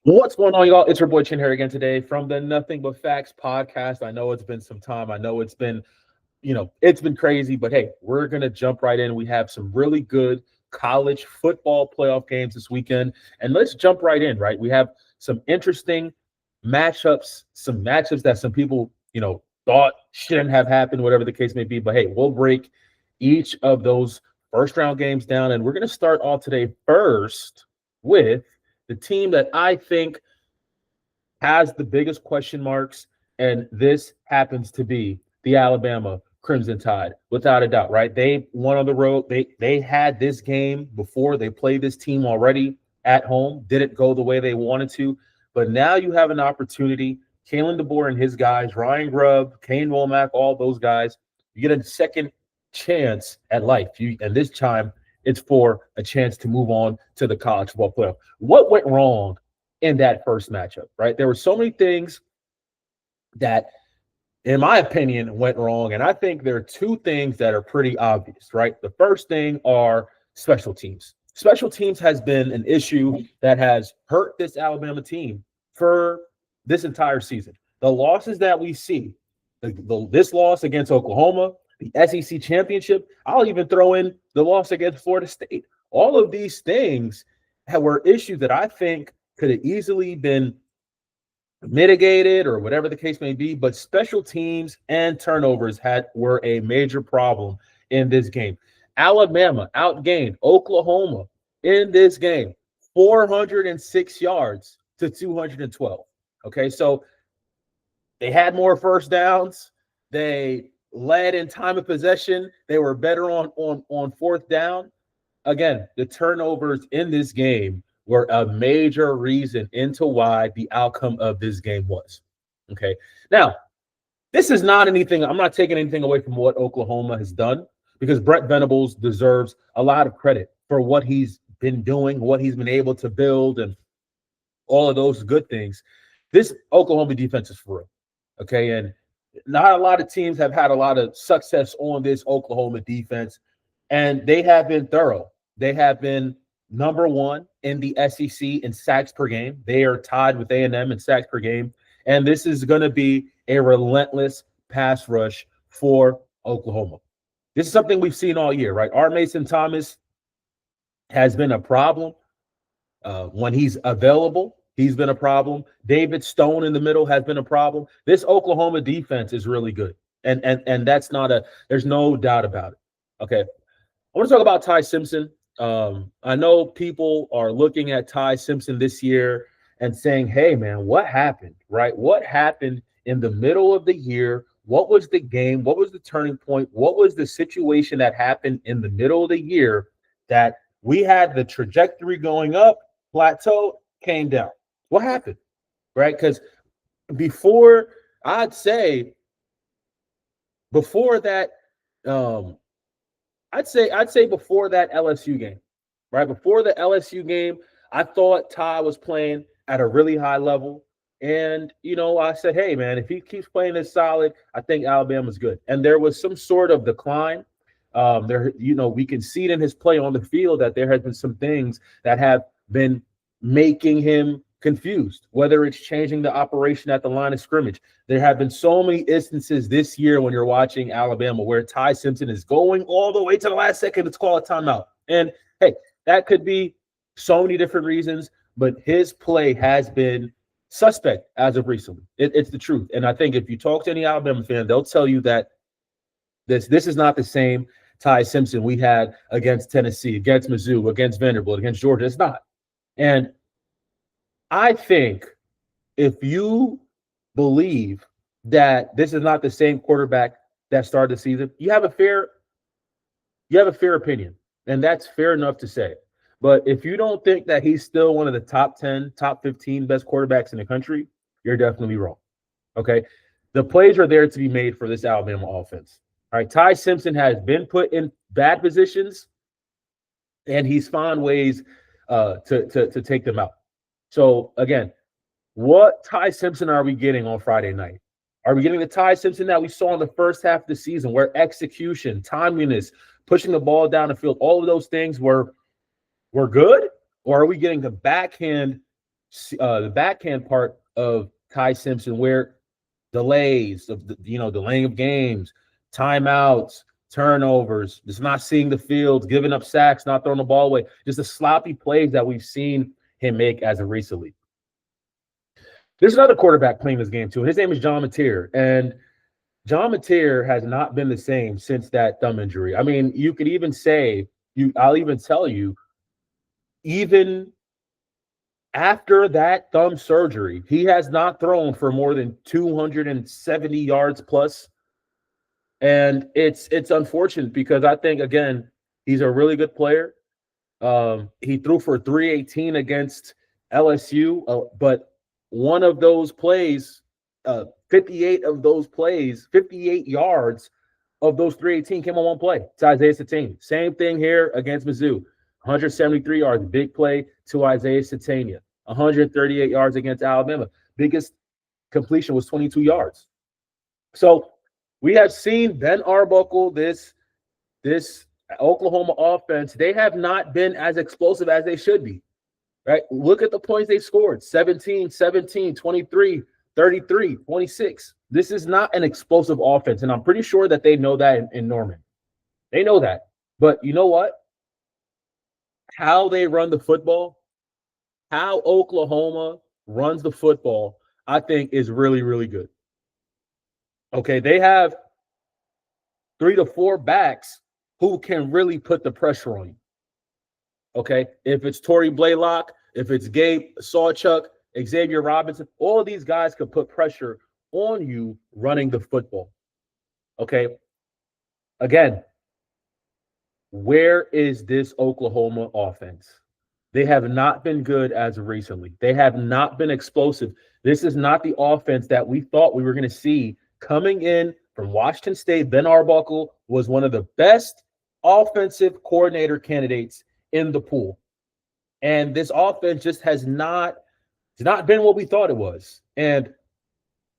What's going on, y'all? It's your boy Chin here again today from the Nothing But Facts podcast. I know it's been some time. I know it's been crazy, but hey, we're gonna jump right in. We have some really good college football playoff games this weekend, and let's jump right in. Right, we have some interesting matchups, some matchups that some people thought shouldn't have happened, whatever the case may be. But hey, we'll break each of those first round games down, and we're gonna start off today first with the team that I think has the biggest question marks, and this happens to be the Alabama Crimson Tide, without a doubt, right? They won on the road. They had this game before. They played this team already at home. Didn't go the way they wanted to, but now you have an opportunity. Kalen DeBoer and his guys, Ryan Grubb, Kane Womack, all those guys. You get a second chance at life. And this time it's for a chance to move on to the college football playoff. What went wrong in that first matchup, right? There were so many things that, in my opinion, went wrong. And I think there are two things that are pretty obvious, right? The first thing are special teams. Special teams has been an issue that has hurt this Alabama team for this entire season. The losses that we see, this loss against Oklahoma, the SEC championship, I'll even throw in the loss against Florida State. All of these things were issues that I think could have easily been mitigated or whatever the case may be, but special teams and turnovers were a major problem in this game. Alabama outgained Oklahoma in this game, 406 yards to 212. Okay, so they had more first downs. They led in time of possession. They were better on fourth down. Again, the turnovers in this game were a major reason into why the outcome of this game was. Okay. Now, this is not anything. I'm not taking anything away from what Oklahoma has done, because Brett Venables deserves a lot of credit for what he's been doing, what he's been able to build, and all of those good things. This Oklahoma defense is for real. Okay. And not a lot of teams have had a lot of success on this Oklahoma defense, and they have been thorough. They have been number one in the SEC in sacks per game. They are tied with A&M in sacks per game, and this is going to be a relentless pass rush for Oklahoma. This is something we've seen all year, right? R. Mason Thomas has been a problem when he's available. He's been a problem. David Stone in the middle has been a problem. This Oklahoma defense is really good. And that's there's no doubt about it. Okay. I want to talk about Ty Simpson. I know people are looking at Ty Simpson this year and saying, hey, man, what happened, right? What happened in the middle of the year? What was the game? What was the turning point? What was the situation that happened in the middle of the year that we had the trajectory going up, plateau, came down? What happened, right? Because before that, I'd say before that LSU game, right? Before the LSU game, I thought Ty was playing at a really high level. And, I said, hey, man, if he keeps playing this solid, I think Alabama's good. And there was some sort of decline. We can see it in his play on the field that there has been some things that have been making him confused, whether it's changing the operation at the line of scrimmage. There have been so many instances this year when you're watching Alabama where Ty Simpson is going all the way to the last second to call a timeout. And hey, that could be so many different reasons, but his play has been suspect as of recently. It's the truth. And I think if you talk to any Alabama fan, they'll tell you that this is not the same Ty Simpson we had against Tennessee, against Mizzou, against Vanderbilt, against Georgia. It's not. And I think if you believe that this is not the same quarterback that started the season, you have a fair opinion, and that's fair enough to say. But if you don't think that he's still one of the top 10, top 15 best quarterbacks in the country, you're definitely wrong. Okay? The plays are there to be made for this Alabama offense. All right, Ty Simpson has been put in bad positions, and he's found ways to take them out. So, again, what Ty Simpson are we getting on Friday night? Are we getting the Ty Simpson that we saw in the first half of the season where execution, timeliness, pushing the ball down the field, all of those things were good? Or are we getting the backhand the backhand part of Ty Simpson, where delays of delaying of games, timeouts, turnovers, just not seeing the field, giving up sacks, not throwing the ball away, just the sloppy plays that we've seen him make as of recently. There's another quarterback playing this game too. His name is John Mateer, and John Mateer has not been the same since that thumb injury. I mean, you could even say I'll even tell you, even after that thumb surgery, he has not thrown for more than 270 yards plus. And it's unfortunate because I think, again, he's a really good player. He threw for 318 against LSU, but one of those plays, 58 of those plays, 58 yards of those 318 came on one play to Isaiah Satania. Same thing here against Mizzou. 173 yards, big play to Isaiah Satania. 138 yards against Alabama. Biggest completion was 22 yards. So we have seen Ben Arbuckle, this Oklahoma offense. They have not been as explosive as they should be, right? Look at the points they scored: 17, 17, 23, 33, 26. This is not an explosive offense, and I'm pretty sure that they know that in Norman. They know that. But you know what? How they run the football, how Oklahoma runs the football, I think is really, really good. Okay, they have 3 to 4 backs who can really put the pressure on you. Okay, if it's Torrey Blaylock, if it's Gabe Sawchuk, Xavier Robinson, all of these guys can put pressure on you running the football. Okay, again, where is this Oklahoma offense? They have not been good as of recently. They have not been explosive. This is not the offense that we thought we were going to see coming in from Washington State. Ben Arbuckle was one of the best offensive coordinator candidates in the pool. And this offense just has not been what we thought it was. And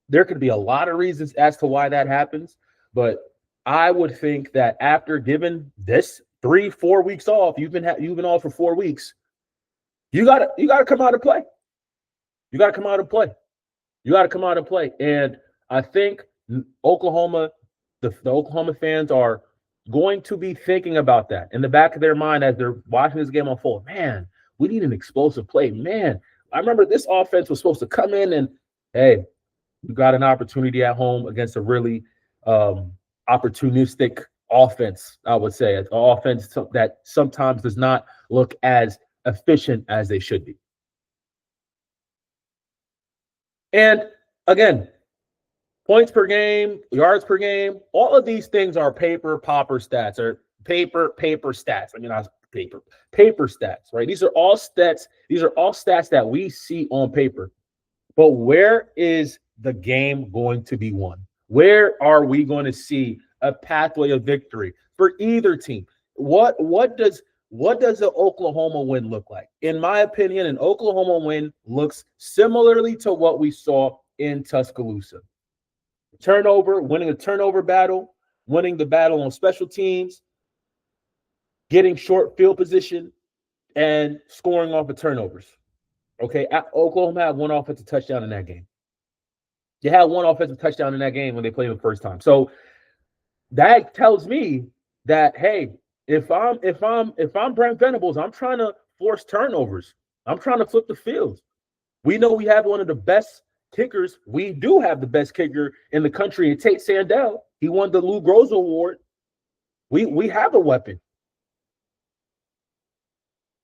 there could be a lot of reasons as to why that happens. But I would think that after giving this 3-4 weeks off, you've been off for 4 weeks, you gotta come out and play. You gotta come out and play. You gotta come out and play. And I think Oklahoma, the Oklahoma fans are going to be thinking about that in the back of their mind as they're watching this game unfold. Man, we need an explosive play. Man, I remember this offense was supposed to come in and, hey, you got an opportunity at home against a really opportunistic offense, I would say. An offense that sometimes does not look as efficient as they should be. And again, points per game, yards per game, all of these things are paper stats, I mean, not paper stats, right? These are all stats. These are all stats that we see on paper. But where is the game going to be won? Where are we going to see a pathway of victory for either team? What does the Oklahoma win look like? In my opinion, an Oklahoma win looks similarly to what we saw in Tuscaloosa. Winning a turnover battle, winning the battle on special teams, getting short field position, and scoring off of turnovers. Okay, Oklahoma had one offensive touchdown in that game. They had one offensive touchdown in that game when they played the first time. So that tells me that, hey, if I'm Brent Venables, I'm trying to force turnovers. I'm trying to flip the field. We know we have one of the best kickers. We do have the best kicker in the country, Tate Sandell. He won the Lou Groza Award. We have a weapon.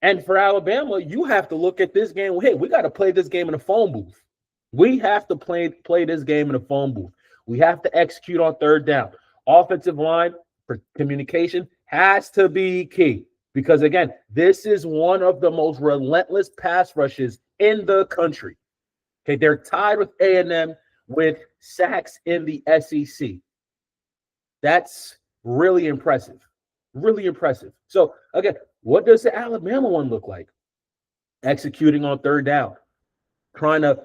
And for Alabama, you have to look at this game. Hey, we got to play this game in a phone booth. We have to play this game in a phone booth. We have to execute on third down. Offensive line for communication has to be key because, again, this is one of the most relentless pass rushes in the country. Okay, they're tied with A&M with sacks in the SEC. That's really impressive. Really impressive. So, again, what does the Alabama one look like? Executing on third down, trying to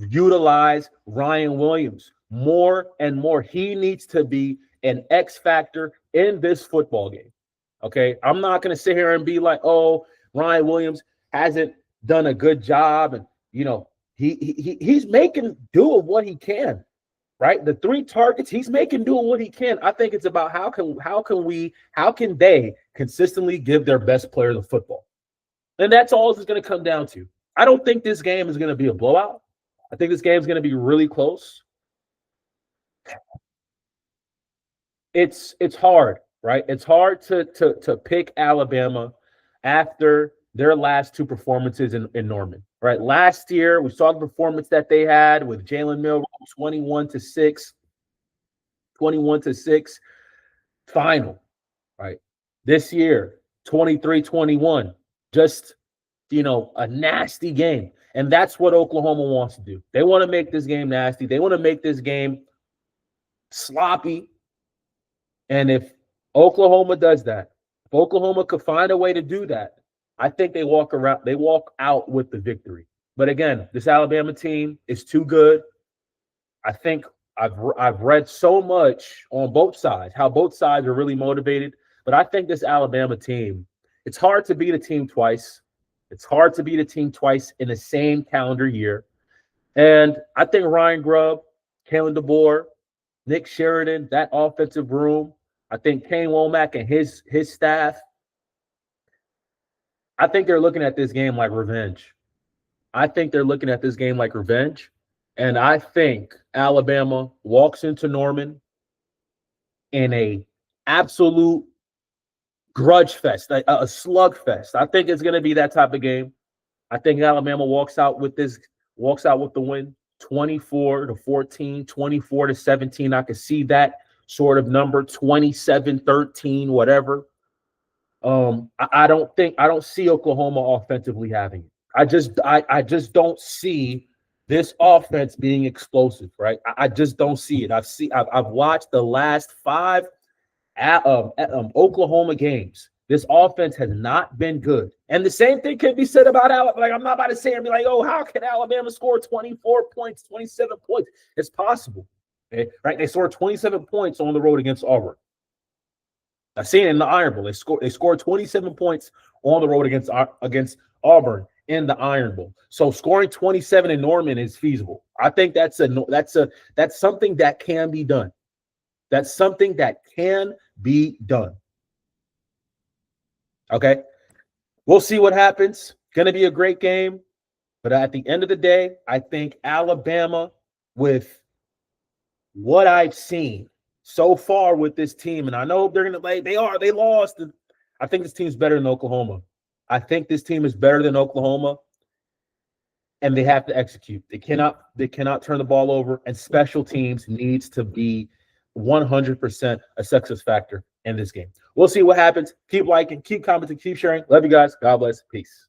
utilize Ryan Williams more and more. He needs to be an X factor in this football game. Okay, I'm not going to sit here and be like, oh, Ryan Williams hasn't done a good job and you know, he's making do of what he can, right? The 3 targets, he's making do of what he can. I think it's about how can they consistently give their best player the football. And that's all it's going to come down to. I don't think this game is going to be a blowout. I think this game is going to be really close. It's hard, right? It's hard to pick Alabama after their last 2 performances in Norman, right? Last year, we saw the performance that they had with Jalen Milroe, 21-6, 21-6 final, right? This year, 23-21, just, a nasty game. And that's what Oklahoma wants to do. They want to make this game nasty. They want to make this game sloppy. And if Oklahoma does that, if Oklahoma could find a way to do that, I think they walk out with the victory. But again, this Alabama team is too good. I think I've read so much on both sides, how both sides are really motivated. But I think this Alabama team, it's hard to beat a team twice. It's hard to beat a team twice in the same calendar year. And I think Ryan Grubb, Kalen DeBoer, Nick Sheridan, that offensive room, I think Kane Womack and his staff, I think they're looking at this game like revenge. And I think Alabama walks into Norman in a absolute grudge fest, a slugfest. I think it's going to be that type of game. I think Alabama walks out with the win, 24-14, 24-17. I could see that sort of number, 27-13, whatever. I don't see Oklahoma offensively having it. I just don't see this offense being explosive, right? I just don't see it. I've watched the last 5 Oklahoma games. This offense has not been good. And the same thing can be said about Alabama. Like, I'm not about to say and be like, oh, how can Alabama score 24 points, 27 points? It's possible. Okay? Right? They scored 27 points on the road against Auburn. I've seen it in the Iron Bowl. They scored 27 points on the road against Auburn in the Iron Bowl. So scoring 27 in Norman is feasible. I think that's something that can be done. That's something that can be done. Okay? We'll see what happens. Going to be a great game. But at the end of the day, I think Alabama, with what I've seen so far with this team, and I know they're going to they lost. I think this team's better than Oklahoma. I think this team is better than Oklahoma, and they have to execute. They cannot turn the ball over, and special teams needs to be 100% a success factor in this game. We'll see what happens. Keep liking, keep commenting, keep sharing. Love you guys. God bless. Peace.